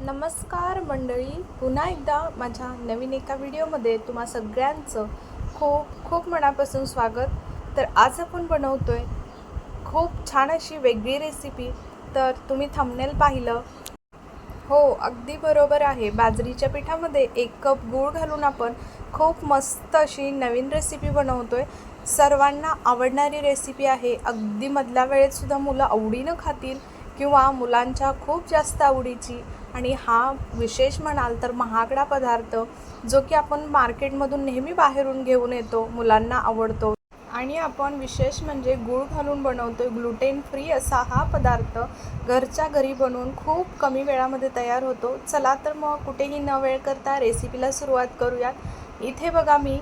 नमस्कार मंडळी, पुन्हा एकदा माझ्या नवीन एका व्हिडिओमध्ये तुम्हा सगळ्यांचं खूप खूप मनापासून स्वागत. तर आज आपण बनवतोय खूप छान अशी वेगळी रेसिपी. तर तुम्ही थंबनेल पाहिलं, हो अगदी बरोबर आहे. बाजरीच्या पिठामध्ये 1 कप गूळ घालून आपण खूप मस्त अशी नवीन रेसिपी बनवतोय. सर्वांना आवडणारी रेसिपी आहे. अगदी मधल्या वेळेतसुद्धा मुलं आवडीनं खातील किंवा मुलांच्या खूप जास्त आवडीची. आणि हा विशेष म्हणाल तर महागडा पदार्थ जो की आपण मार्केटमधून नेहमी बाहेरून घेऊन येतो, मुलांना आवडतो. आणि आपण विशेष म्हणजे गूळ घालून बनवतो. ग्लुटेन फ्री असा हा पदार्थ घरच्या घरी बनवून खूप कमी वेळामध्ये तयार होतो. चला तर मग कुठेही न वेळ करता रेसिपीला सुरुवात करूयात. इथे बघा, मी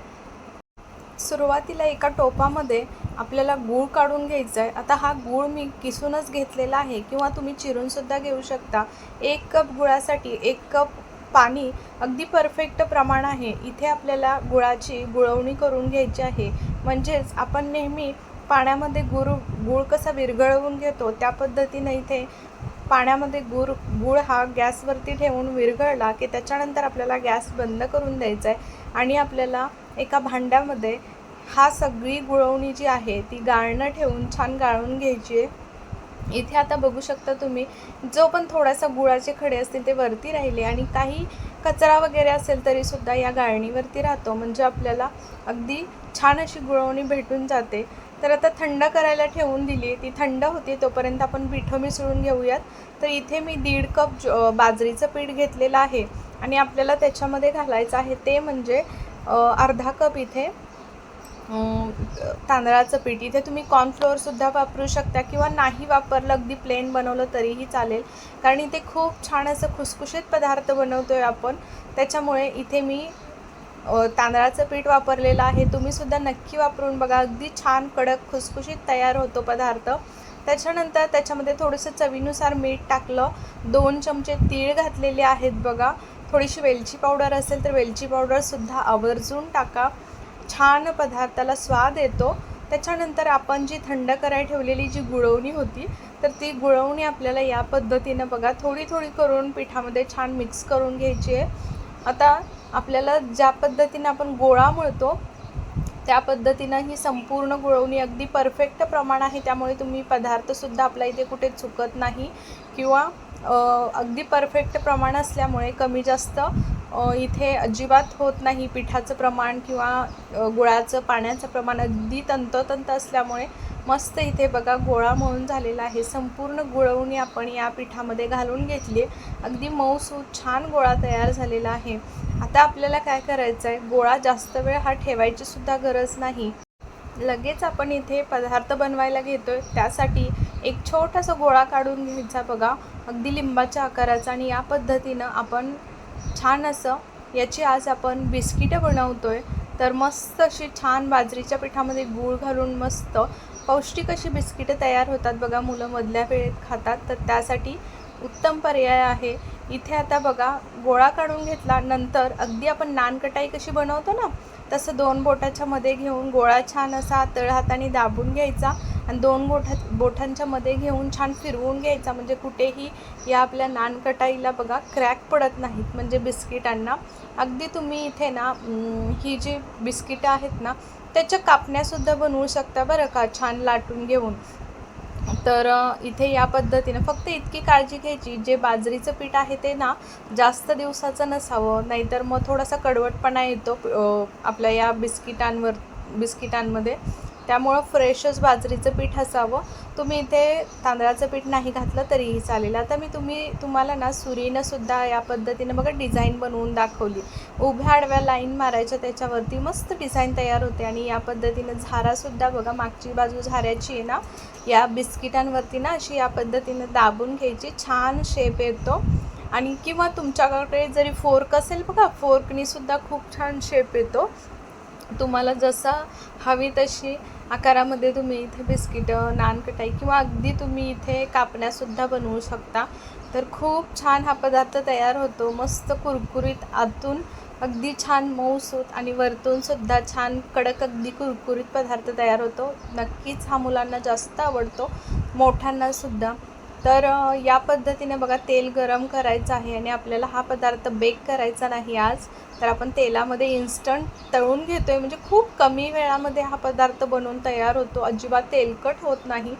सुरुवातीला एका टोपामध्ये आपल्याला गूळ काढून घ्यायचा आहे. आता हा गूळ मी किसूनच घेतलेला आहे किंवा तुम्ही चिरूनसुद्धा घेऊ शकता. 1 कप गुळासाठी 1 कप पाणी अगदी परफेक्ट प्रमाण आहे. इथे आपल्याला गुळाची गुळवणी करून घ्यायची आहे. म्हणजेच आपण नेहमी पाण्यामध्ये गूळ कसा विरघळवून घेतो त्या पद्धतीनं इथे पाण्यामध्ये गूळ हा गॅसवरती ठेवून विरघळला की त्याच्यानंतर आपल्याला गॅस बंद करून द्यायचा आहे. आणि आपल्याला एका भांड्यामध्ये हा सगळी गुळवणी जी आहे ती गाळणं ठेवून छान गाळून घ्यायची आहे. इथे आता बघू शकता तुम्ही, जो पण थोडासा गुळाचे खडे असतील ते वरती राहिले आणि काही कचरा वगैरे असेल तरीसुद्धा या गाळणीवरती राहतो. म्हणजे आपल्याला अगदी छान अशी गुळवणी भेटून जाते. तर आता थंड करायला ठेवून दिली आहे. ती थंड होती तोपर्यंत आपण पिठं मिसळून घेऊयात. तर इथे मी 1.5 कप बाजरीचं पीठ घेतलेलं आहे आणि आपल्याला त्याच्यामध्ये घालायचं आहे ते म्हणजे अर्धा कप इथे तांदळाचं पीठ. इथे तुम्ही कॉर्नफ्लोअरसुद्धा वापरू शकता किंवा नाही वापरलं, अगदी प्लेन बनवलं तरीही चालेल. कारण इथे खूप छान असं खुसखुशीत पदार्थ बनवतो आहे आपण. त्याच्यामुळे इथे मी तांदळाचं पीठ वापरलेलं आहे. तुम्हीसुद्धा नक्की वापरून बघा. अगदी छान कडक खुसखुशीत तयार होतो पदार्थ. त्याच्यानंतर त्याच्यामध्ये थोडंसं चवीनुसार मीठ टाकलं. 2 चमचे तीळ घातलेले आहेत बघा. थोडीशी वेलची पावडर असेल तर वेलची पावडरसुद्धा आवर्जून टाका. छान पदार्थाला स्वाद येतो. त्याच्यानंतर आपण जी थंड करायला ठेवलेली जी गुळवणी होती, तर ती गुळवणी आपल्याला या पद्धतीनं बघा थोडी थोडी करून पिठामध्ये छान मिक्स करून घ्यायची आहे. आता आपल्याला ज्या पद्धतीनं आपण गोळा मळतो त्या पद्धतीनं ही संपूर्ण गुळवणी अगदी परफेक्ट प्रमाण आहे. त्यामुळे तुम्ही पदार्थसुद्धा आपल्या इथे कुठे चुकत नाही किंवा अगदी परफेक्ट प्रमाण असल्यामुळे कमी जास्त इथे अजिबात होत नाही. पिठाचं प्रमाण किंवा गुळाचं पाण्याचं प्रमाण अगदी तंतोतंत असल्यामुळे मस्त इथे बघा गोळा मळून झालेला आहे. संपूर्ण गुळवणी आपण या पिठामध्ये घालून घेतली आहे. अगदी मऊसूत छान गोळा तयार झालेला आहे. आता आपल्याला काय करायचं आहे, गोळा जास्त वेळ हा ठेवायची सुद्धा गरज नाही. लगेच आपण इथे पदार्थ बनवायला घेतोय. त्यासाठी एक छोटासा गोळा काढून घ्यायचा बघा, अगदी लिंबाच्या आकाराचा. आणि या पद्धतीनं आपण छान असं याची आज आपण बिस्किटं बनवतोय. तर मस्त अशी छान बाजरीच्या पिठामध्ये गूळ घालून मस्त पौष्टिक अशी बिस्किटं तयार होतात बघा. मुलं मधल्या वेळेत खातात, तर त्यासाठी उत्तम पर्याय आहे. इथे आता बघा गोळा काढून घेतला. नंतर अगदी आपण नानकटाई कशी बनवतो ना, तसं 2 बोटाच्या मध्ये घेऊन गोळा छान असा तळहाताने दाबून घ्यायचा आणि 2 बोटांच्या मध्ये घेऊन छान फिरवून घ्यायचा. म्हणजे कुठेही या आपल्या नानकटाईला बघा क्रॅक पडत नाहीत. म्हणजे बिस्किटांना अगदी तुम्ही इथे ना ही जी बिस्किटं आहेत ना त्याच्या कापण्यासुद्धा बनवू शकता बरं का, छान लाटून घेऊन. तर इथे या पद्धतीनं फक्त इतकी काळजी घ्यायची, जे बाजरीचं पीठ आहे ते ना जास्त दिवसाचं नसावं, नाहीतर मग थोडासा कडवटपणा येतो आपल्या या बिस्किटांमध्ये. त्यामुळं फ्रेशच बाजरीचं पीठ असावं. तुम्ही इथे तांदळाचं पीठ नाही घातलं तरीही चालेल. आता मी तुम्हाला ना सुरीनंसुद्धा या पद्धतीनं बघा डिझाईन बनवून दाखवली. उभ्या आडव्या लाईन मारायच्या, त्याच्यावरती मस्त डिझाईन तयार होते. आणि या पद्धतीनं झारासुद्धा बघा, मागची बाजू झाऱ्याची आहे ना, या बिस्किटांवरती ना अशी या पद्धतीनं दाबून घ्यायची, छान शेप येतो. आणि किंवा तुमच्याकडे जरी फोर्क असेल बघा, फोर्कनीसुद्धा खूप छान शेप येतो. तुम्हाला जसं हवी तशी आकारामध्ये तुम्ही इथे बिस्किटं, नानकटाई किंवा अगदी तुम्ही इथे कापण्यासुद्धा बनवू शकता. तर खूप छान हा पदार्थ तयार होतो. मस्त कुरकुरीत, आतून अगदी छान मऊसूत आणि वरतूनसुद्धा छान कडक अगदी कुरकुरीत पदार्थ तयार होतो. नक्कीच हा मुलांना जास्त आवडतो, मोठ्यांनासुद्धा. तर या पद्धतीने बघा तेल गरम करायचं आहे आणि आपल्याला हा पदार्थ बेक करायचा नाही आज, तर आपण तेलामध्ये इन्स्टंट तळून घेतो आहे. म्हणजे खूप कमी वेळामध्ये हा पदार्थ बनवून तयार होतो, अजिबात तेलकट होत नाही.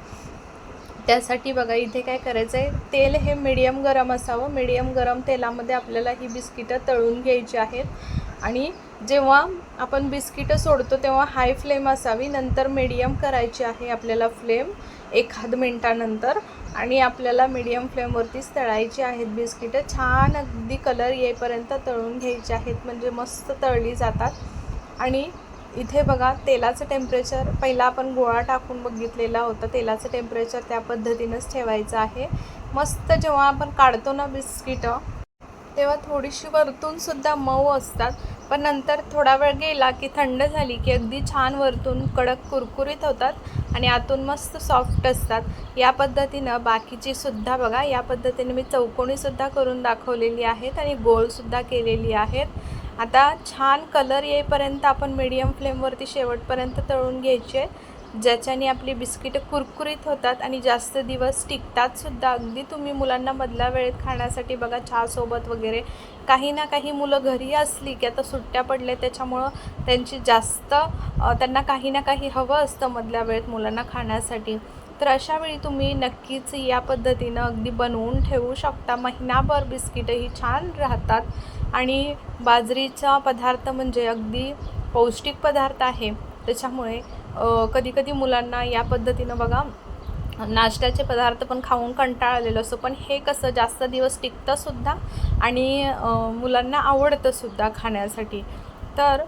त्यासाठी बघा इथे काय करायचं आहे, तेल हे मीडियम गरम असावं. मीडियम गरम तेलामध्ये आपल्याला ही बिस्किटं तळून घ्यायची आहेत आणि जेव्हा आपण बिस्किटं सोडतो तेव्हा हाय फ्लेम असावी, नंतर मीडियम करायची आहे आपल्याला फ्लेम 1 मिनटानंतर आणि आपल्याला मीडियम फ्लेमवरतीच तळायची आहेत बिस्किटं. छान अगदी कलर येईपर्यंत तळून घ्यायची आहेत, म्हणजे मस्त तळली जातात. आणि इथे बघा तेलाचं टेम्परेचर पहिला आपण गोळा टाकून बघितलेला होता, तेलाचं टेम्परेचर त्या पद्धतीनंच ठेवायचं आहे. मस्त जेव्हा आपण काढतो ना बिस्किटं तेव्हा थोडीशी वरतूनसुद्धा मऊ असतात, पण नंतर थोडा वेळ गेला की थंड झाली की अगदी छान वरतून कडक कुरकुरीत होतात आणि आतून मस्त सॉफ्ट असतात. या पद्धतीनं बाकीचीसुद्धा बघा, या पद्धतीने मी चौकोनीसुद्धा करून दाखवलेली आहेत आणि गोलसुद्धा केलेली आहेत. आता छान कलर येईपर्यंत आपण मीडियम फ्लेमवरती शेवटपर्यंत तळून घ्यायची आहे, ज्याच्याने आपली बिस्किटं कुरकुरीत होतात आणि जास्त दिवस टिकतातसुद्धा. अगदी तुम्ही मुलांना मधल्या वेळेत खाण्यासाठी बघा चहासोबत वगैरे, काही ना काही मुलं घरी असली की आता सुट्ट्या पडल्या त्याच्यामुळं त्यांची जास्त त्यांना काही ना काही हवं असतं मधल्या वेळेत मुलांना खाण्यासाठी. तर अशावेळी तुम्ही नक्कीच या पद्धतीनं अगदी बनवून ठेवू शकता. महिनाभर बिस्किटं ही छान राहतात आणि बाजरीचा पदार्थ म्हणजे अगदी पौष्टिक पदार्थ आहे. त्याच्यामुळे कधीकधी मुलांना या पद्धतीनं बघा नाश्त्याचे पदार्थ पण खाऊन कंटाळा आलेलो असतो, पण हे कसं जास्त दिवस टिकतंसुद्धा आणि मुलांना आवडतंसुद्धा खाण्यासाठी. तर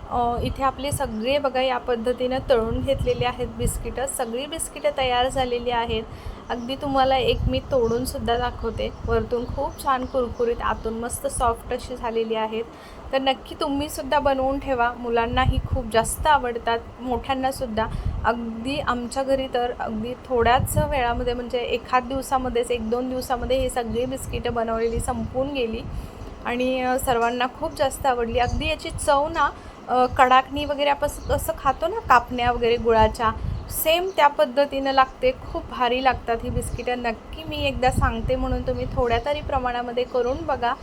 इथे आपली सगळे बघा या पद्धतीनं तळून घेतलेली आहेत बिस्किटं. सगळी बिस्किटं तयार झालेली आहेत. अगदी तुम्हाला एक मी तोडूनसुद्धा दाखवते. वरतून खूप छान कुरकुरीत, आतून मस्त सॉफ्ट अशी झालेली आहेत. तर नक्की तुम्हीसुद्धा बनवून ठेवा. मुलांनाही खूप जास्त आवडतात, मोठ्यांनासुद्धा. अगदी आमच्या घरी तर अगदी थोड्याच वेळामध्ये म्हणजे एखाद दिवसामध्येच 1-2 दिवसामध्ये ही सगळी बिस्किटं बनवलेली संपून गेली आणि सर्वांना खूप जास्त आवडली. अगदी याची चव ना कडाकणी वगैरे आपण कसं खातो ना कापण्या वगैरे गुळाच्या, सेम त्या पद्धतीनं लागते. खूप भारी लागतात ही बिस्किटं. नक्की मी एकदा सांगते म्हणून तुम्ही थोड्या तरी प्रमाणामध्ये करून बघा.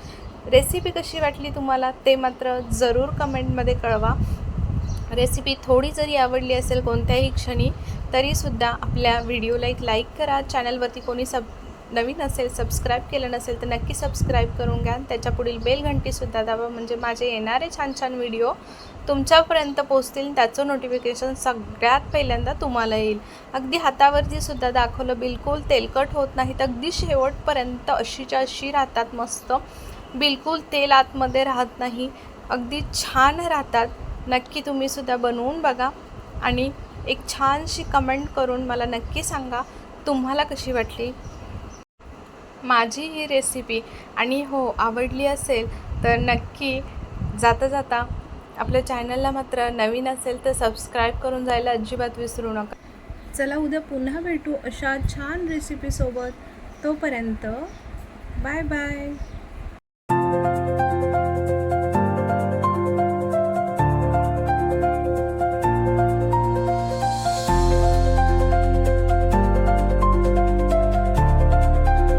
रेसिपी कशी वाटली तुम्हाला ते मात्र जरूर कमेंटमध्ये कळवा. रेसिपी थोडी जरी आवडली असेल कोणत्याही क्षणी तरीसुद्धा आपल्या व्हिडिओला एक लाईक करा. चॅनलवरती कोणी नवीन असेल, सबस्क्राईब केलं नसेल तर नक्की सबस्क्राईब करून घ्या. त्याच्या पुढील बेल घंटीसुद्धा दाबा, म्हणजे माझे येणारे छान छान व्हिडिओ तुमच्यापर्यंत पोहोचतील. त्याचं नोटिफिकेशन सगळ्यात पहिल्यांदा तुम्हाला येईल. अगदी हातावरती सुद्धा दाखवलं, बिलकुल तेलकट होत नाहीत. अगदी शेवटपर्यंत अशीच्या अशी राहतात मस्त. बिलकुल तेल आतमध्ये राहत नाही, अगदी छान राहतात. नक्की तुम्हीसुद्धा बनवून बघा आणि एक छानशी कमेंट करून मला नक्की सांगा तुम्हाला कशी वाटली माझी ही रेसिपी. आणि हो, आवडली असेल तर नक्की जाता जाता आपल्या चॅनलला मात्र नवीन असेल तर सबस्क्राईब करून जायला अजिबात विसरू नका. चला उद्या पुन्हा भेटू अशा छान रेसिपीसोबत. तोपर्यंत बाय बाय.